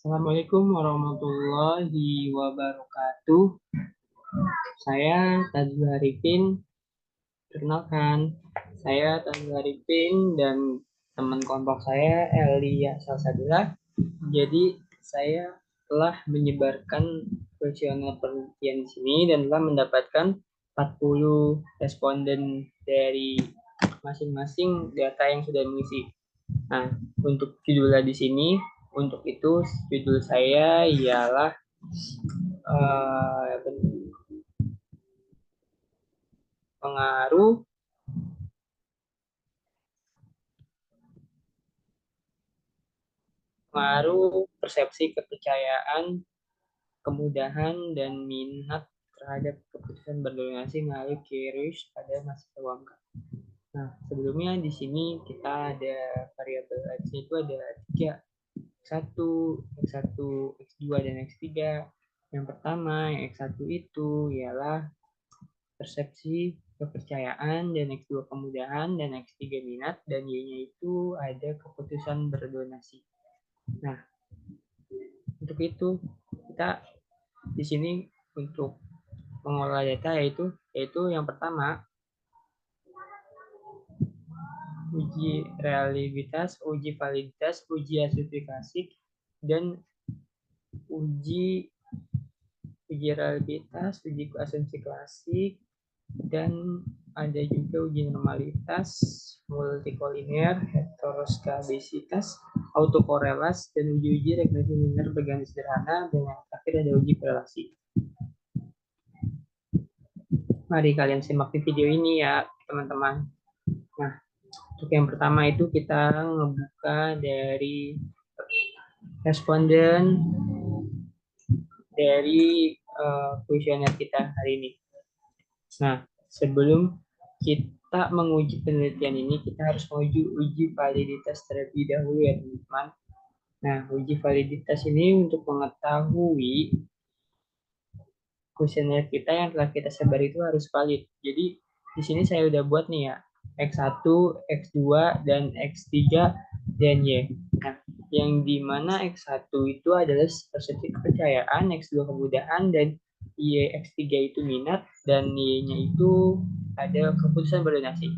Assalamualaikum warahmatullahi wabarakatuh. Saya Tajul Arifin. Perkenalkan, saya Tajul Arifin dan teman kelompok saya Elia Salsabila. Jadi saya telah menyebarkan kuesioner penelitian di sini dan telah mendapatkan 40 responden dari masing-masing data yang sudah mengisi. Nah, untuk judulnya di sini, untuk itu judul saya ialah eh, pengaruh pengaruh persepsi kepercayaan, kemudahan dan minat terhadap keputusan berdonasi melalui QRIS pada mahasiswa UMK. Nah, sebelumnya di sini kita ada variabel X itu ada tiga, X1, X1, X2, dan X3. Yang pertama, yang X1 itu ialah persepsi kepercayaan, dan X2 kemudahan, dan X3 minat, dan Y-nya itu ada keputusan berdonasi. Nah, untuk itu kita di sini untuk mengolah data yaitu yang pertama uji reliabilitas, uji validitas, uji asutifikasi, dan uji uji reliabilitas, uji asumsi klasik, dan ada juga uji normalitas, multikolinear, heteroskabisitas, autokorelas, dan uji-uji regresi linear berganti sederhana, dan yang terakhir ada uji korelasi. Mari kalian simak di video ini ya, teman-teman. Nah, untuk yang pertama itu kita ngebuka dari responden dari kuesioner kita hari ini. Nah, sebelum kita menguji penelitian ini, kita harus menguji uji validitas terlebih dahulu ya teman-teman. Nah, uji validitas ini untuk mengetahui kuesioner kita yang telah kita sebar itu harus valid. Jadi, di sini saya udah buat nih ya, X1, X2, dan X3, dan Y. Nah, yang dimana X1 itu adalah persepsi kepercayaan, X2 kemudahan, dan X3 itu minat, dan Y-nya itu ada keputusan berdonasi.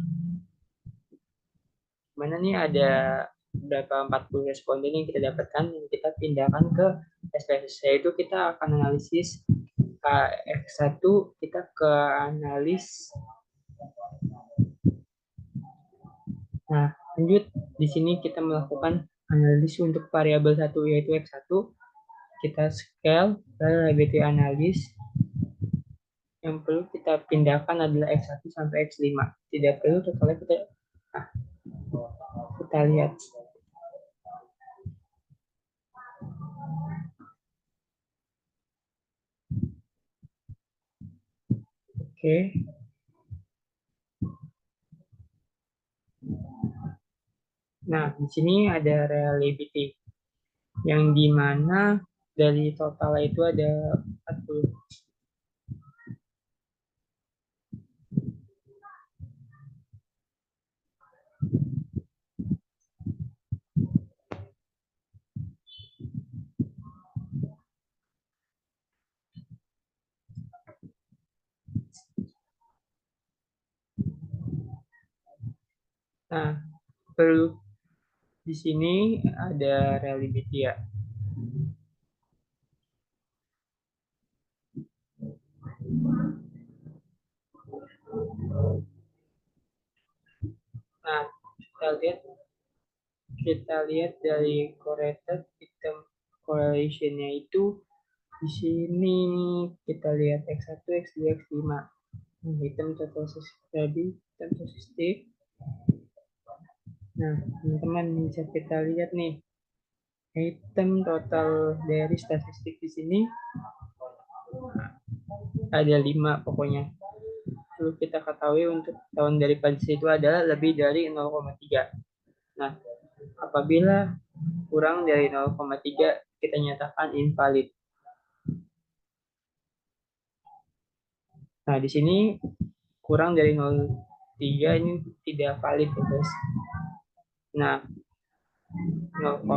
Mana nih ada berapa 40 responden yang kita dapatkan, yang kita pindahkan ke SPSS, yaitu kita akan analisis X1, kita ke analis. Nah, lanjut di sini kita melakukan analisis untuk variabel 1 yaitu X1. Kita scale reliability analysis. Yang perlu kita pindahkan adalah X1 sampai X5. Tidak perlu totalnya kita lihat. Oke. Nah, di sini ada reliability yang dimana dari total itu ada 40. Nah, perlu di sini ada reliability ya. Nah, kita lihat dari correlated item correlation-nya itu di sini kita lihat X1, X2, X5. Item total tadi, item statistik. Nah, teman-teman bisa kita lihat nih, item total dari statistik di sini ada 5 pokoknya. Perlu kita ketahui untuk tahun dari validasi itu adalah lebih dari 0,3. Nah, apabila kurang dari 0,3 kita nyatakan invalid. Nah, di sini kurang dari 0,3 ini tidak valid ya guys. Nah, 0,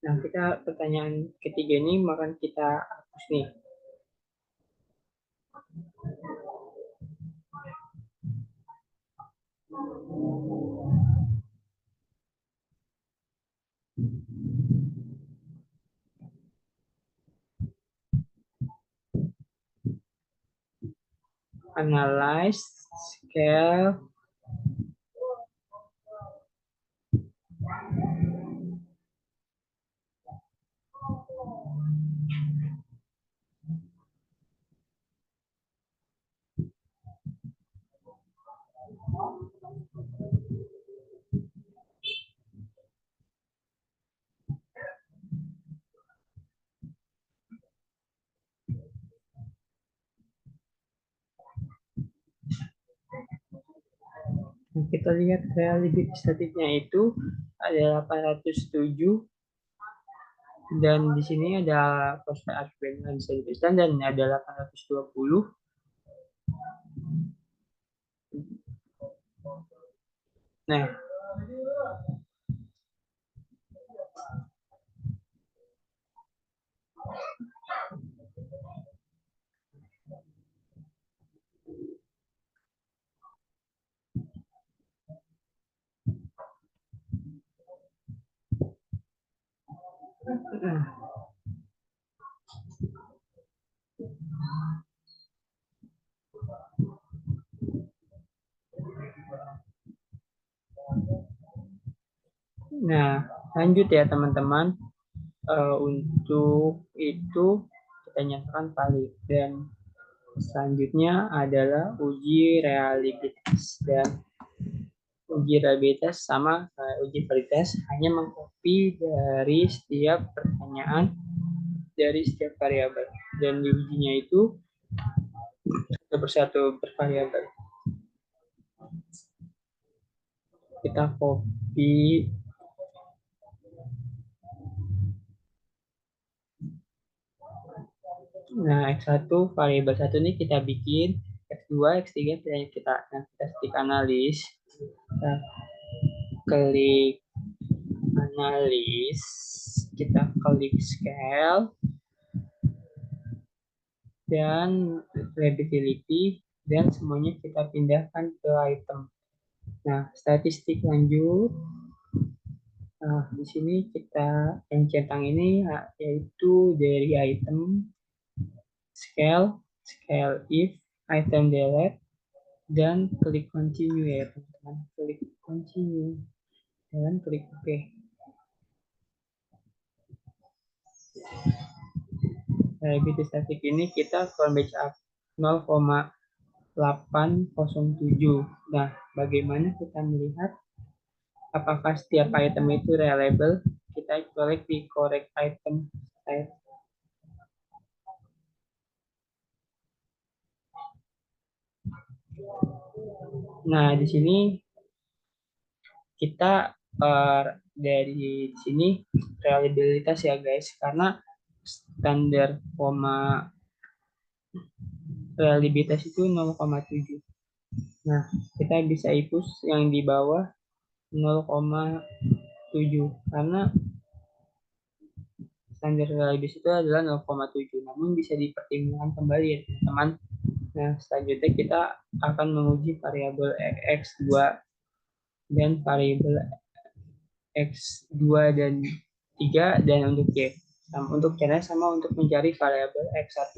Nah, kita pertanyaan ketiga ini akan kita hapus nih. Analyze, scale, nah, kita lihat reality statistiknya itu ada 807 dan di sini ada prospek argumen yang bisa dituliskan dan ada 820. Nah, nah lanjut ya teman-teman. Untuk itu kita nyatakan valid dan selanjutnya adalah uji reliabilitas dan uji reliabilitas sama uji validitas hanya mengcopy dari setiap pertanyaan dari setiap variabel dan diujinya itu satu persatu bervariabel. Kita copy nah X1 variabel 1 ini kita bikin X2 X3 kita static analis, kita klik analis, kita klik scale dan readability dan semuanya kita pindahkan ke item. Nah, statistik lanjut. Nah, di sini kita yang centang ini yaitu dari item scale, scale if, item delete, dan klik continue ya teman-teman. Klik continue dan klik OK. Reliability statistik ini kita from batch up 0,807. Nah, bagaimana kita melihat apakah setiap item itu reliable? Kita klik di correct item type. Nah, di sini kita dari sini reliabilitas ya guys, karena standar koma reliabilitas itu 0,7. Nah, kita bisa ipus yang di bawah 0,7 karena standar reliabilitas itu adalah 0,7. Namun bisa dipertimbangkan kembali ya teman-teman. Nah, selanjutnya kita akan menguji variabel X2 dan variabel X2 dan 3 dan untuk Y. Untuk caranya sama untuk mencari variabel X1.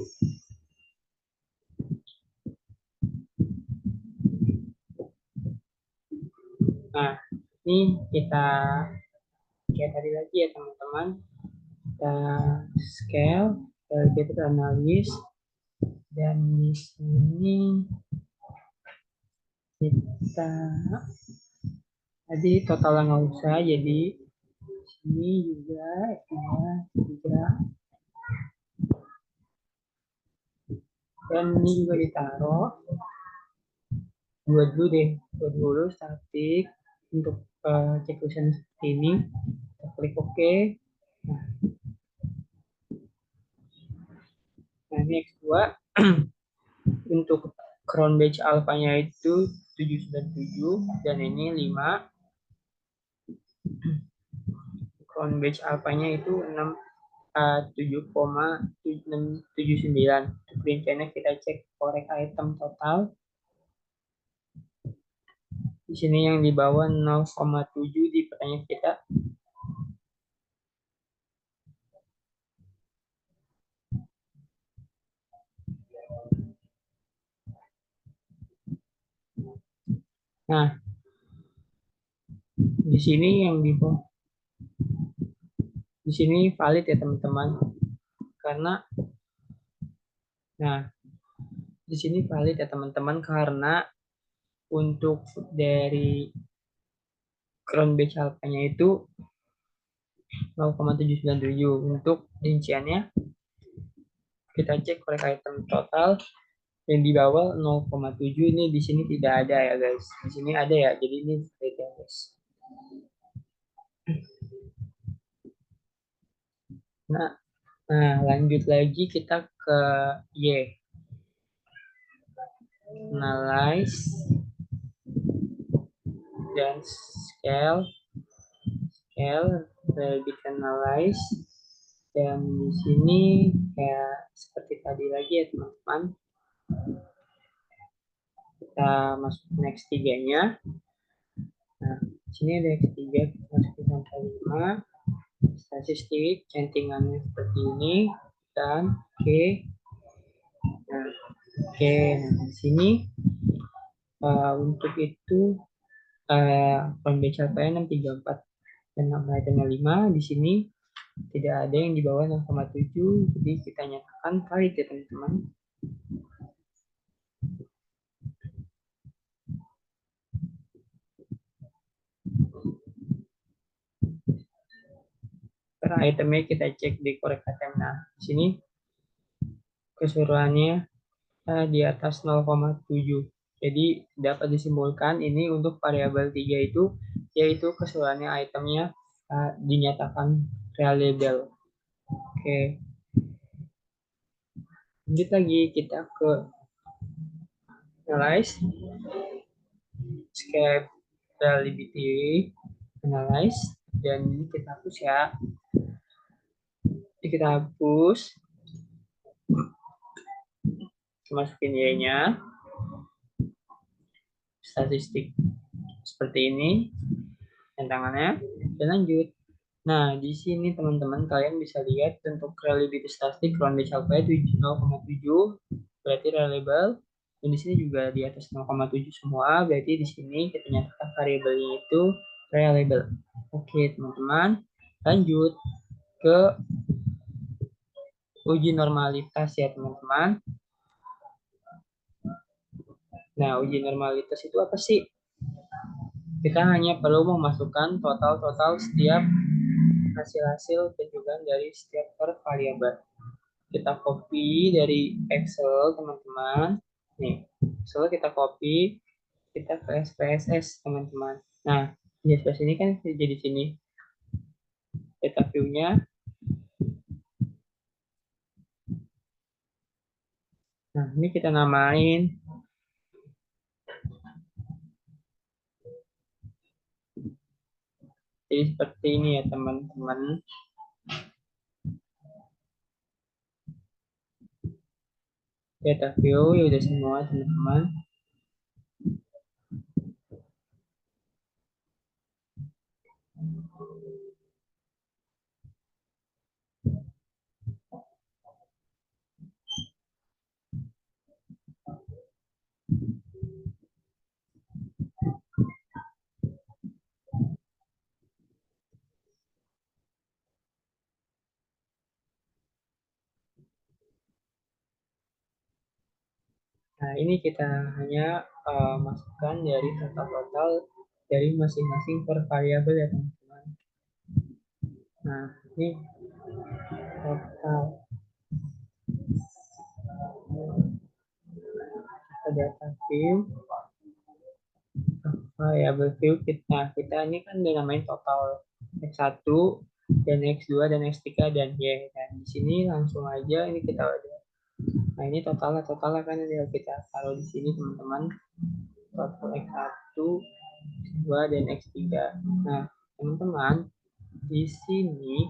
Nah, ini kita kayak tadi lagi ya teman-teman. Kita scale, kita analis, dan di sini kita tadi total nggak usah, jadi sini juga 2, 3, dan ini juga ditaruh buat dulu deh, buat dulu statik untuk checklist seperti ini. Kita klik OK. Nah, ini X2 untuk crown batch alpha-nya itu 797 dan ini 5. Crown batch alpha-nya itu 7,679. Untuk rinciannya kita cek korek item total. Di sini yang di bawah 0,7 di pertanyaan kita. Nah, di sini yang di bawah, di sini valid ya teman-teman. Karena, nah, di sini valid ya teman-teman karena untuk dari crown batch alpha-nya itu 0,797. Untuk rinciannya kita cek korek item total yang di bawah 0,7 ini di sini tidak ada ya guys. Di sini ada ya. Jadi ini valid ya guys. Nah, lanjut lagi kita ke Y. Analyze dan lebih analyze, dan di sini kayak seperti tadi lagi ya teman-teman, kita masuk next 3-nya. Nah, di sini ada yang ketiga, kita masukin sampai 5 statistik centingannya seperti ini, dan oke. Nah, oke, nah di sini untuk itu pembaca PN 634 dan nama 5 di sini tidak ada yang di bawah 0,7, jadi kita nyatakan valid ya teman-teman. Per itemnya kita cek di korek item. Nah, di sini keseluruhannya di atas 0,7. Jadi dapat disimpulkan ini untuk variabel 3 itu yaitu keseluruhannya itemnya dinyatakan reliable. Oke. Lanjut lagi kita ke analyze, scalability analyze, dan ini kita hapus ya. Jadi kita hapus, masukin Y-nya, statistik seperti ini, tantangannya, dan lanjut. Nah, di sini teman-teman kalian bisa lihat untuk reliability statistik ground batch alpha 0,7 berarti reliable, dan di sini juga di atas 0,7 semua, berarti di sini kita nyatakan variabelnya itu reliable. Oke teman-teman, lanjut ke uji normalitas ya teman-teman. Nah, uji normalitas itu apa sih? Kita hanya perlu memasukkan total-total setiap hasil-hasil penjualan dari setiap per variabel. Kita copy dari Excel teman-teman. Nih, Excel kita copy, kita ke SPSS teman-teman. Nah, di SPSS ini kan jadi sini data view-nya. Nah, ini kita namain jadi seperti ini ya teman-teman. Data view ya udah semua teman-teman. Nah, ini kita hanya masukkan dari total-total dari masing-masing per variabel ya teman-teman. Nah, ini total data view, variabel view kita ini kan udah namain total X1 dan X2 dan X3 dan Y. Dan di sini langsung aja ini kita udah. Nah, ini total kan kita taruh di sini teman-teman. Total X1, X2 dan X3. Nah, teman-teman, di sini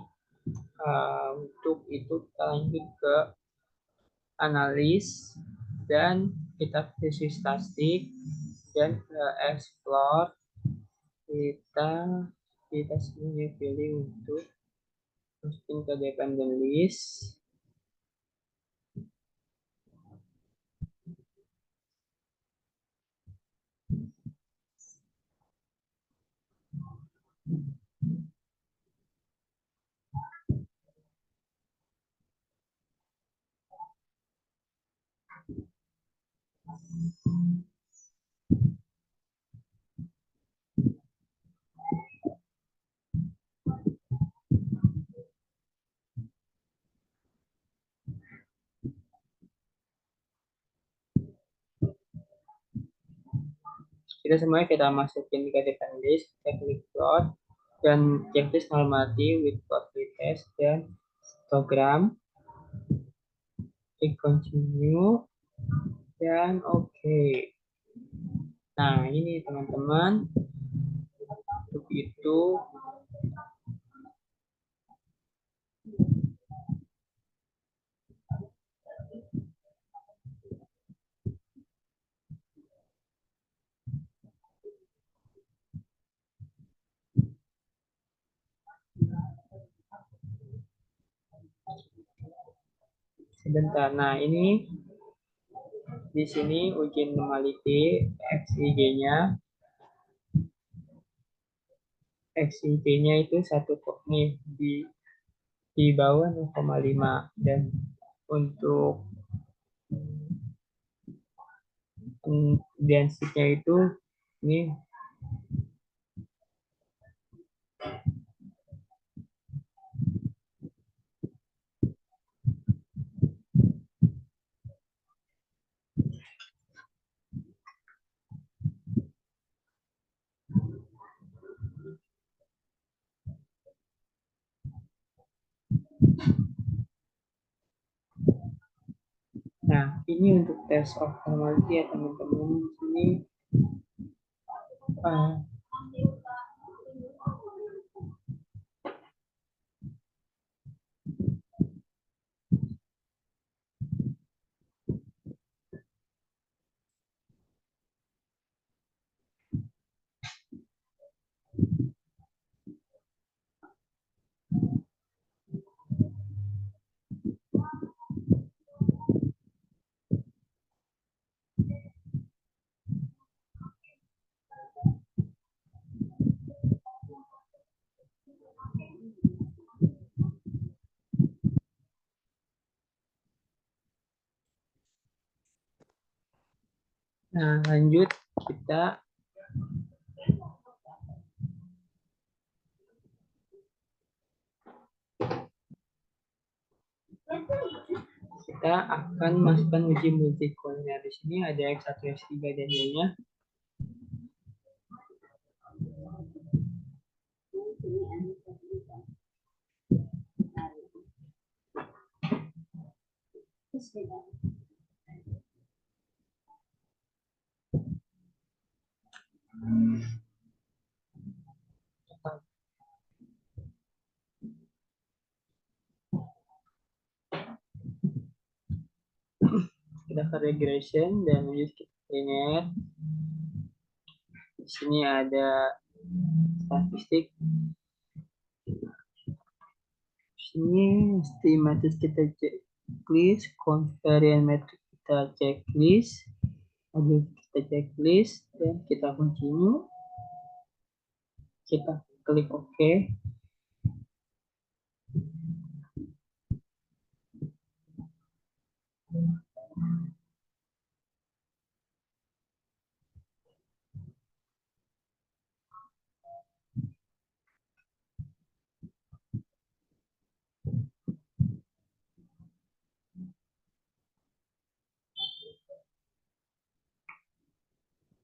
untuk itu kita lanjut ke analis dan kita visi statistik dan ke explore kita semuanya pilih untuk masukin ke dependent list. Kita semuanya kita masukin ke dependent list, kita klik plot dan checklist normatif with plot retest dan histogram, klik continue dan oke. Nah ini teman-teman, untuk itu sebentar. Nah ini di sini uji normality XIG-nya. XIG-nya itu satu kok nih di bawah 0,5 dan untuk density-nya itu ini. Nah, ini untuk test of normality ya teman-teman. Di sini nah lanjut kita akan masukkan uji multicolnya. Di sini ada X1, X3 dan Y-nya. Kita ke regression dan lanjut kita linear. Di sini ada statistik. Di sini estimatis kita checklist, covariance metric kita checklist, lanjut kita checklist dan kita continue. Kita klik OK.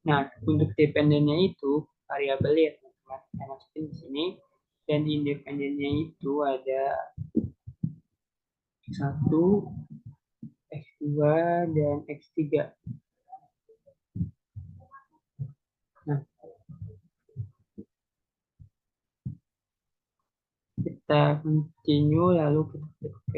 Nah, untuk dependennya itu variabel ya teman-teman. Saya masukin di sini dan di independennya itu ada X1, X2 dan X3. Nah, kita continue lalu kita klik OK.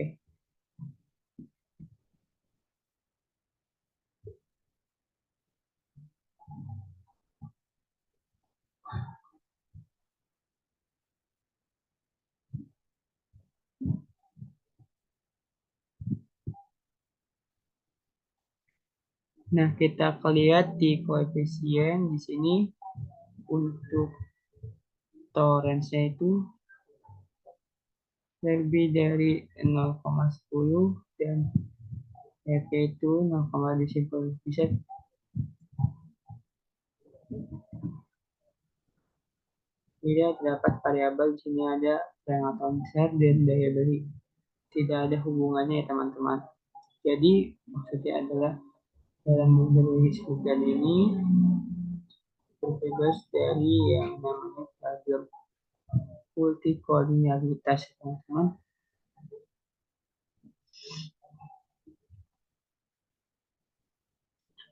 Nah, kita lihat di koefisien di sini untuk toleransinya itu lebih dari 0,10 dan F itu 0,20. Bisa tidak terdapat variabel di sini ada pengetahuan besar dan daya beli. Tidak ada hubungannya ya teman-teman. Jadi maksudnya adalah dalam metode Hugan ini terbebas dari yang namanya problem multikolinialitas teman-teman.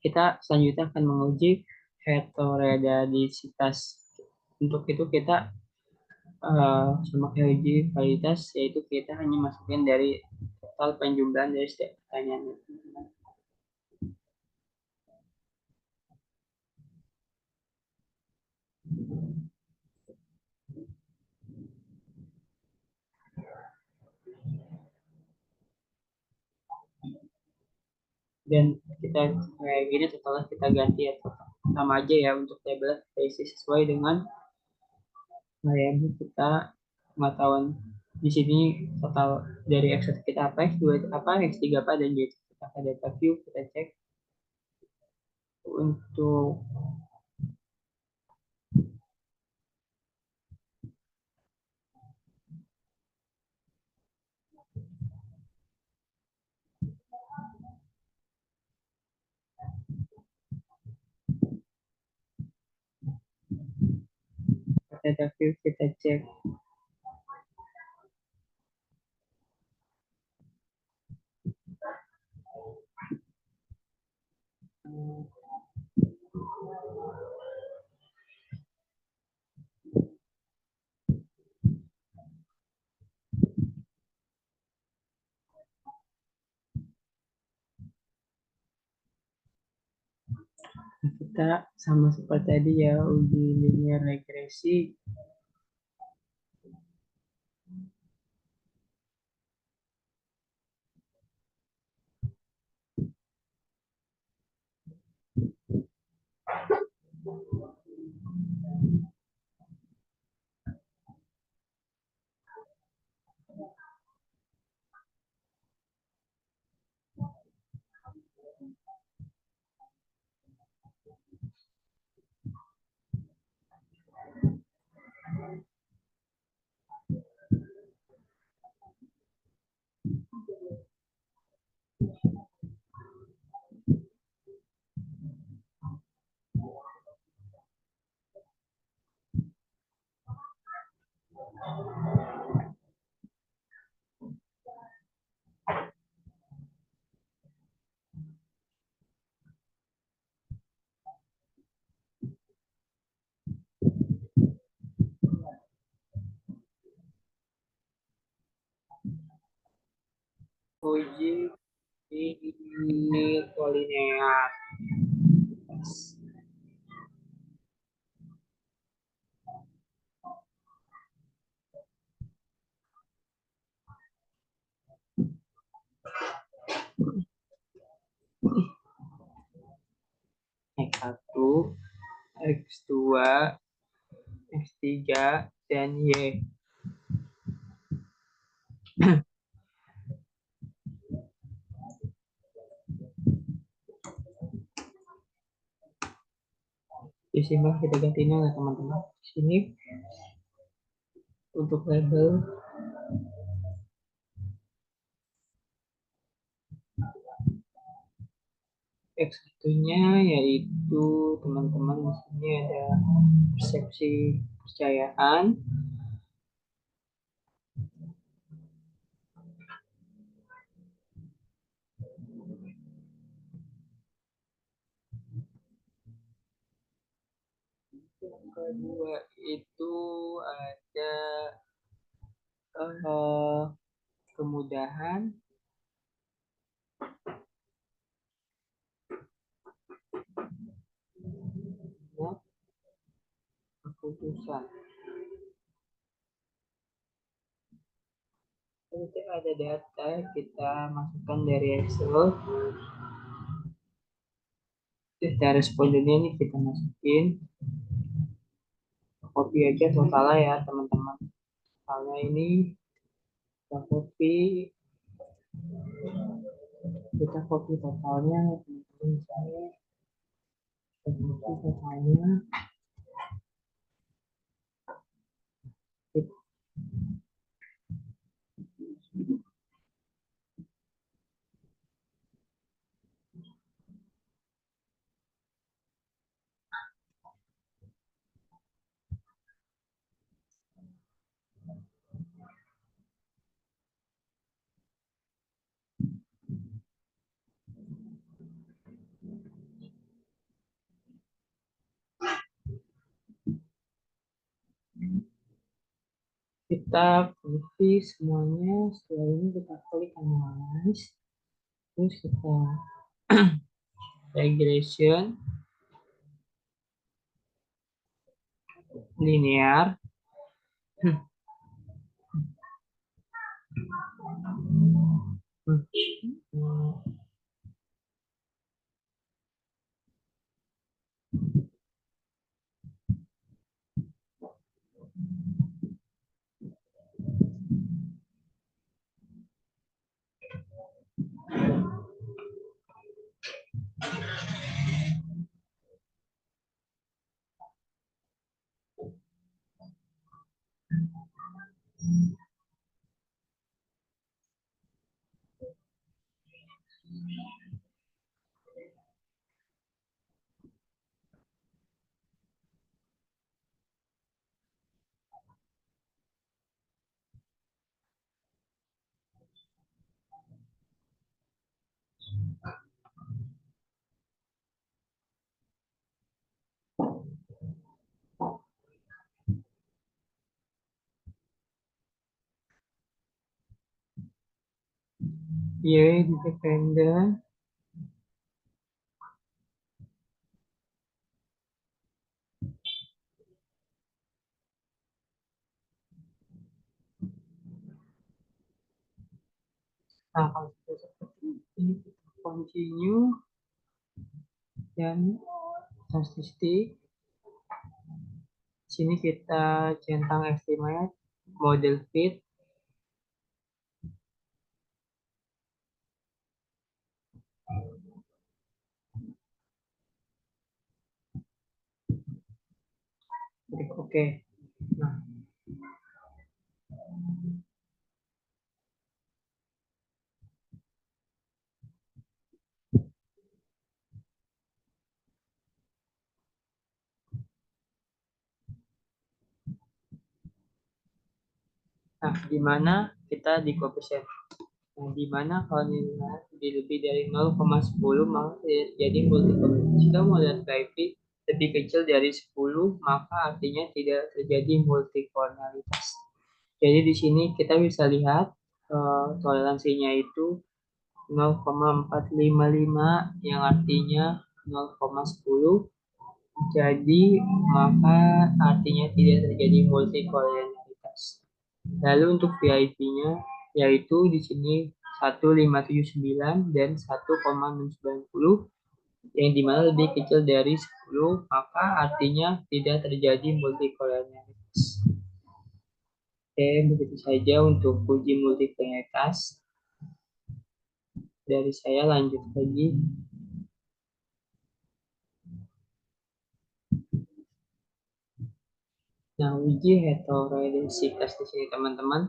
Kita selanjutnya akan menguji heterogeneisitas. Untuk itu kita semakin uji validitas, yaitu kita hanya masukin dari total penjumlahan dari setiap pertanyaan. Dan kita kayak gini setelah kita ganti ya sama aja ya untuk label kita isi sesuai dengan variabel kita pengetahuan di sini total dari x kita apa x2 apa x3 apa dan y kita ke data view kita cek untuk data view kita cek kita sama seperti tadi ya uji linear regresi. Uji ini kolinear. X1, X2, X3, dan Y. Di sini kita ganti nol ya teman-teman. Di sini untuk label X1-nya yaitu teman-teman di sini ada persepsi kepercayaan. Yang kedua itu ada eh, kemudahan ya, keputusan. Itu ada data kita masukkan dari Excel. Data respondennya ini kita masukin. Copy aja totalnya ya teman-teman. Totalnya ini kita copy, totalnya teman-teman, misalnya kita copy totalnya. Kita copy semuanya. Setelah ini kita klik analyze, terus kita regression linear. Year independent. Nah, kalau sudah seperti ini, kita continue dan statistik. Sini kita centang estimate, model fit. Klik OK. Nah, di mana kita di koefisien. Nah, di mana kalau nilai di lebih dari 0,10 maka jadi multicollinear. Jika model Gravity lebih kecil dari 10 maka artinya tidak terjadi multicollinearitas. Jadi di sini kita bisa lihat toleransinya itu 0,455 yang artinya 0,10. Jadi maka artinya tidak terjadi multicollinearitas. Lalu untuk VIP-nya yaitu di sini 1,579 dan 1,690 yang dimana lebih kecil dari 10 maka artinya tidak terjadi multicollinearitas. Oke, begitu saja untuk uji multicollinearitas. Dari saya lanjut lagi. Nah, uji heteroidesitas di sini teman-teman.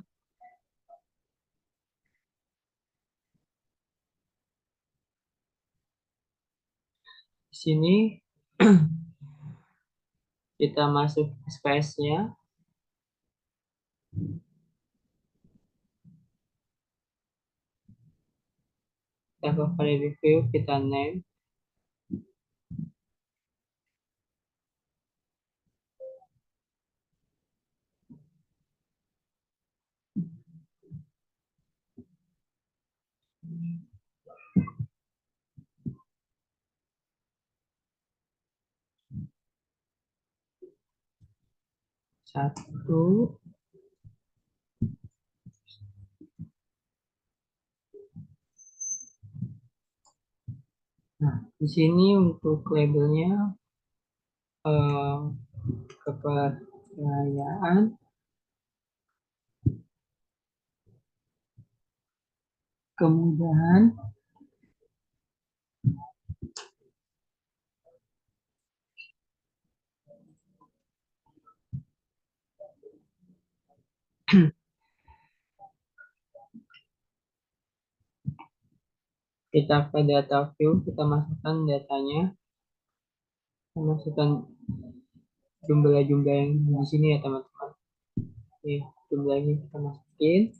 Di sini kita masuk space-nya. Kita ke file review, kita name. Satu. Nah, di sini untuk labelnya kepercayaan, kemudahan, kita ke data view, kita masukkan datanya, kita masukkan jumlah-jumlah yang di sini ya teman-teman. Oke, jumlahnya kita masukin.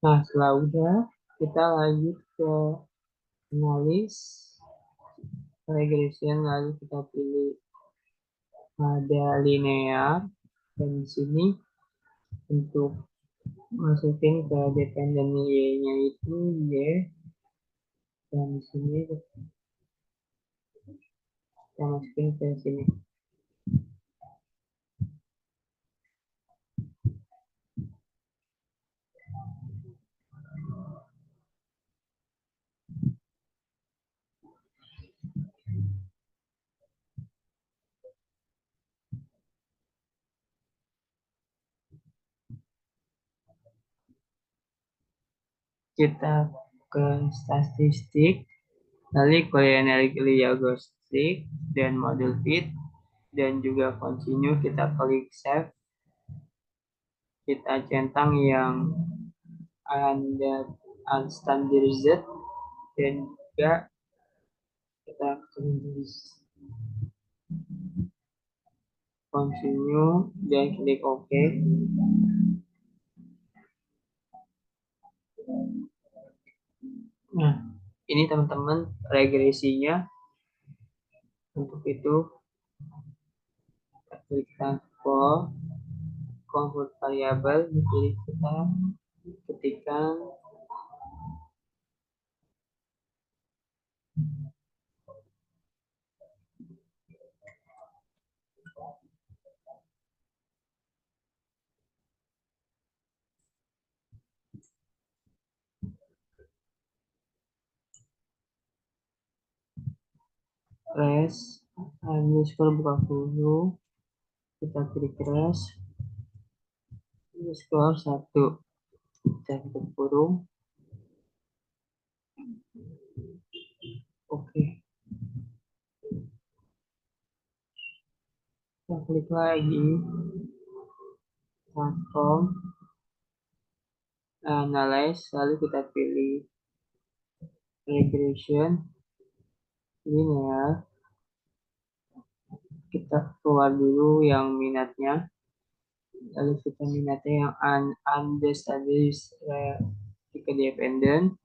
Nah, setelah udah, kita lanjut ke analis regression, lalu kita pilih ada linear, dan di sini untuk masukin ke dependen y-nya itu y, dan di sini kita masukin ke sini. Kita ke statistik, lalu culinary diagnostic dan model fit, dan juga continue, kita klik save, kita centang yang unstandardized, dan juga kita tulis continue dan klik OK. Nah, ini teman-teman regresinya. Untuk itu kita klik transform, convert variable, jadi kita ketikkan res underscore buka kurung, kita klik res underscore 1, kita tutup kurung. Oke, kita klik lagi transform, analyze, lalu kita pilih regression linear, kita keluar dulu yang minatnya, lalu kita minatnya yang unstandardized dependent,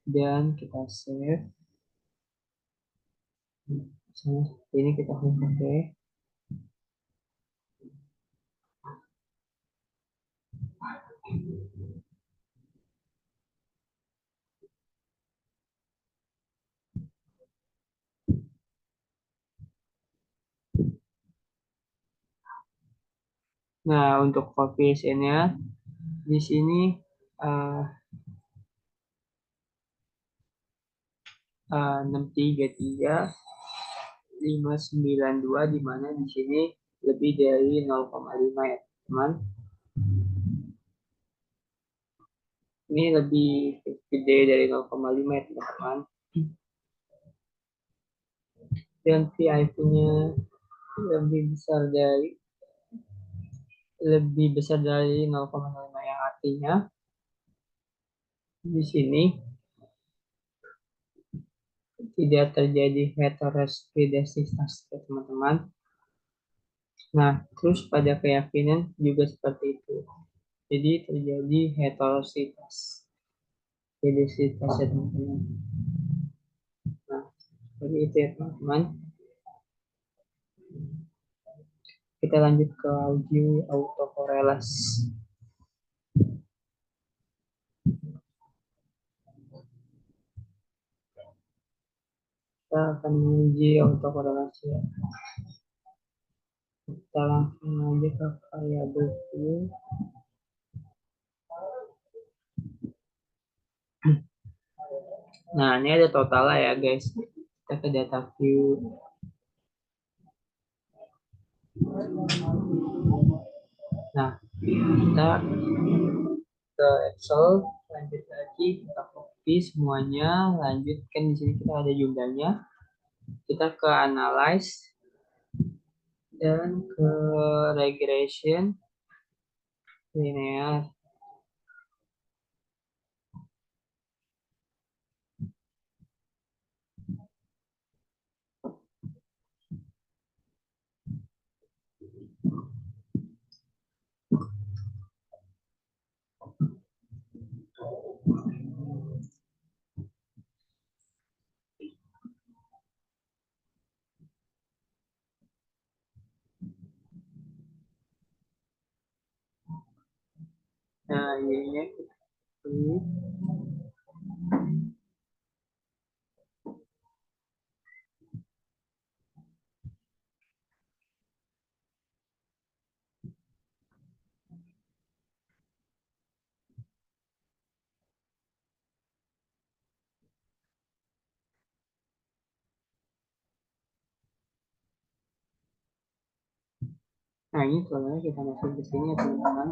dan kita save. sama seperti ini kita klik OK. Nah, untuk koefisiennya di sini eh, 633 592, di mana di sini lebih dari 0,5 ya teman. Ini lebih gede dari 0,5 ya teman-teman. Dan VIP-nya lebih besar dari 0,05, yang artinya di sini tidak terjadi heteroskedasitas ya teman-teman. Nah, terus pada keyakinan juga seperti itu. Jadi terjadi heterositas, kedasitas ya teman-teman. Nah, seperti itu ya teman-teman. Kita lanjut ke audio autokorelasi. Kita akan menguji autokorelasi ya. Kita langsung aja ke variabel view. Nah, ini ada totalnya ya guys. Kita ke data view. Nah, kita ke Excel, lanjut lagi, kita copy semuanya, lanjutkan di sini kita ada jumlahnya. Kita ke analyze dan ke regression linear. Nah, ini kita klik. Nah, ini totalnya kita masuk ke sini ya teman-teman.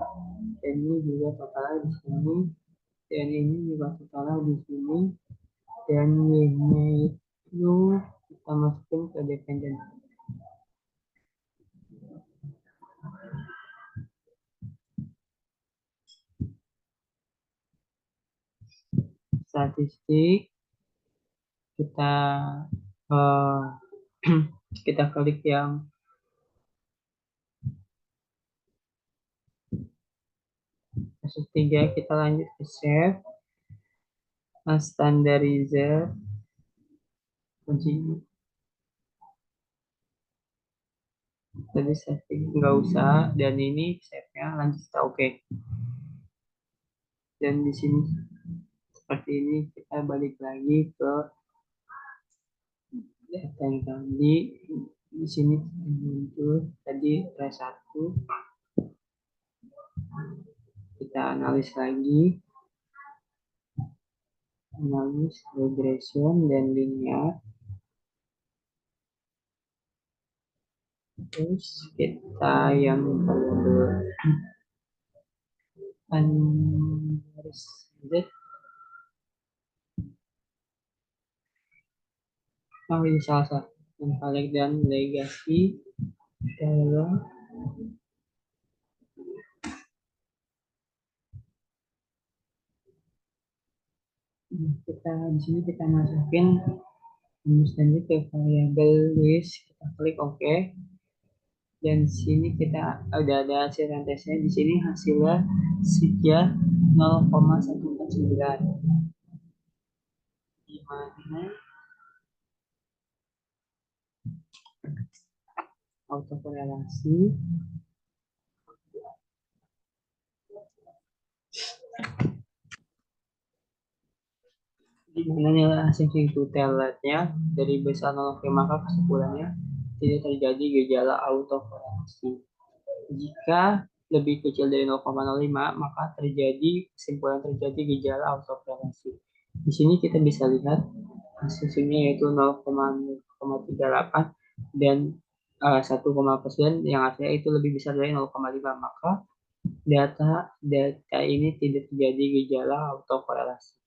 Dan ini juga totalnya di sini. Dan ini juga totalnya di sini. Dan Y-nya itu kita masukin ke dependent. Statistik, kita eh, kita klik yang kasus 3, kita lanjut ke save, standarizer, kunci. Jadi setting nggak usah, dan ini save-nya lanjut kita oke. Dan di sini seperti ini, kita balik lagi ke data yang tadi. Di sini muncul tadi T1, kita analis lagi, analis regression dan linear. Terus kita yang variabel unrestricted, ini salah yang paling dan legasi dalam kita di sini kita masukin rumus lanjut ke variabel list, kita klik OK. Dan di sini kita udah ada hasil tesnya. Di sini hasilnya sekian 0,149, di mana autokorelasi di mana nilai asumsi tutelatnya dari besar 0, maka kesimpulannya tidak terjadi gejala autokorelasi. Jika lebih kecil dari 0,05, maka terjadi gejala autokorelasi. Di sini kita bisa lihat asumsinya yaitu 0,38 dan 1,% yang artinya itu lebih besar dari 0,5, maka data ini tidak terjadi gejala autokorelasi.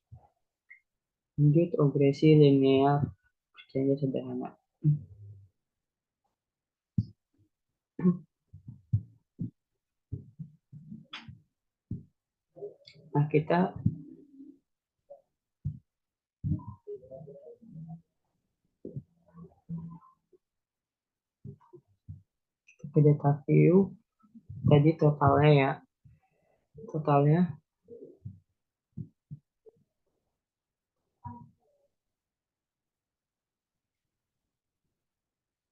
Lanjut, regresi linear percaya sederhana. Nah, kita ke data view tadi totalnya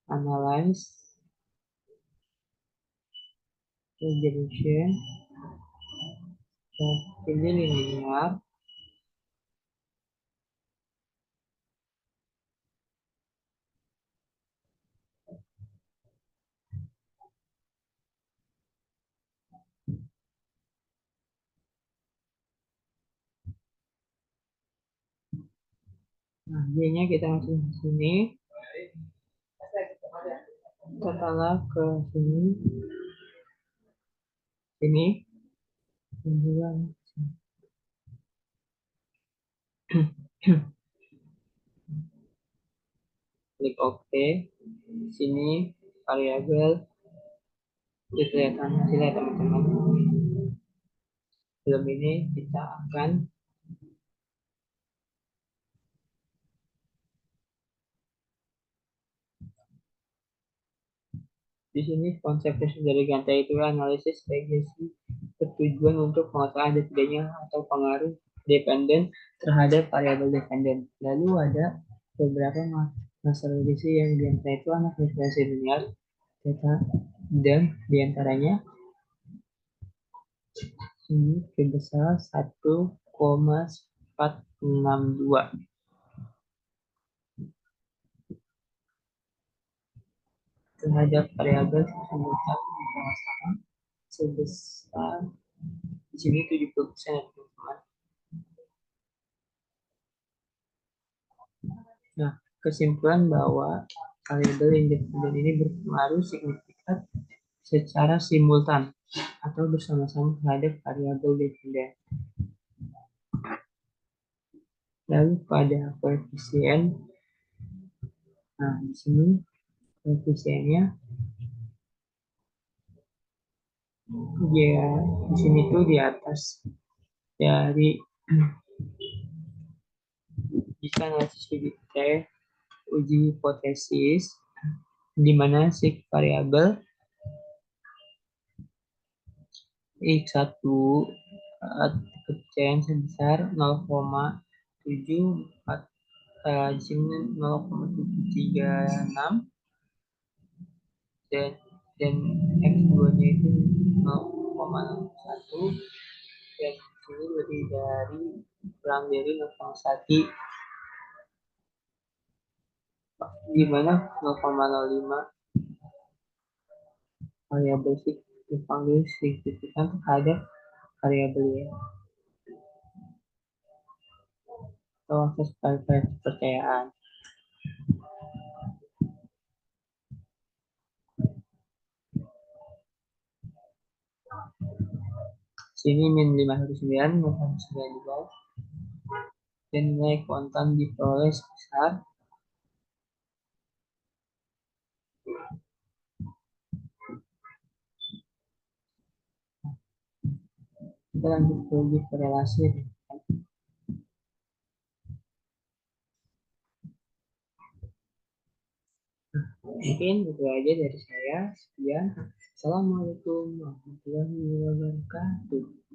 analyze regression dan ini linear. Nah, jadinya kita masuk ke sini, totalnya ke sini, dan klik OK. Sini variabel kelihatan hasilnya teman-teman. Sebelum ini kita akan di sini konsep dari Gantt itu analisis regresi bertujuan untuk mengetahui ada tidaknya atau pengaruh dependen terhadap variabel dependen. Lalu ada beberapa masalah regresi yang diantaranya itu anak regresi linear, data, dan diantaranya ini sebesar 1,462 terhadap variabel simultan sama sebesar di sini 70% ya teman-teman. Nah, kesimpulan bahwa variabel independen ini berpengaruh signifikan secara simultan atau bersama-sama terhadap variabel dependen. Lalu pada koefisien, nah di sini koefisiennya ya di sini tuh di atas dari jika analisis uji hipotesis di mana si variabel X1 kepercayaan sebesar 0,74 di sini 0,736 dan X2 nya itu 0,1 dan ini lebih dari kurang dari 0,1 di mana 0,05 variabel dipanggil signifikan terhadap variabelnya atau akses kepercayaan. Sini min 519, 592 dan nilai kontan diperoleh sebesar kita lanjut ke uji korelasi. Mungkin itu aja dari saya. Sekian. Assalamualaikum warahmatullahi wabarakatuh.